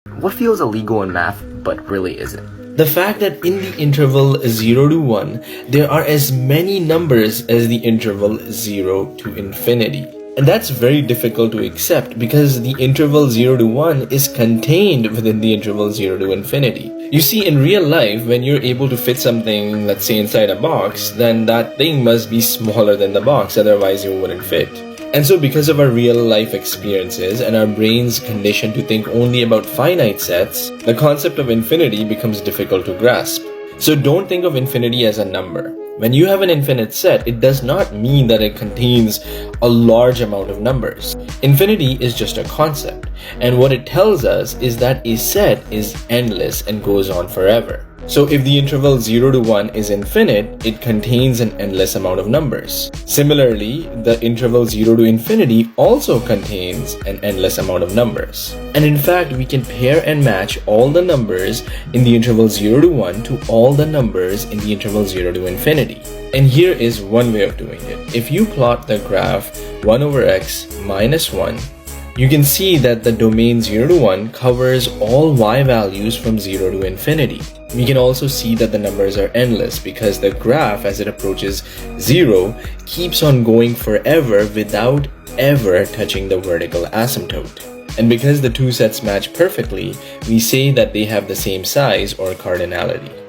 What feels illegal in math but really isn't? The fact that in the interval 0 to 1, there are as many numbers as the interval 0 to infinity. And that's very difficult to accept because the interval 0 to 1 is contained within the interval 0 to infinity. You see, in real life, when you're able to fit something, let's say, inside a box, then that thing must be smaller than the box, otherwise you wouldn't fit. And so because of our real life experiences and our brain's conditioned to think only about finite sets, the concept of infinity becomes difficult to grasp. So don't think of infinity as a number. When you have an infinite set, it does not mean that it contains a large amount of numbers. Infinity is just a concept, and what it tells us is that a set is endless and goes on forever. So if the interval 0 to 1 is infinite, it contains an endless amount of numbers. Similarly, the interval 0 to infinity also contains an endless amount of numbers. And in fact, we can pair and match all the numbers in the interval 0 to 1 to all the numbers in the interval 0 to infinity. And here is one way of doing it. If you plot the graph 1 over x minus 1, you can see that the domain 0 to 1 covers all y values from 0 to infinity. We can also see that the numbers are endless because the graph, as it approaches 0, keeps on going forever without ever touching the vertical asymptote. And because the two sets match perfectly, we say that they have the same size or cardinality.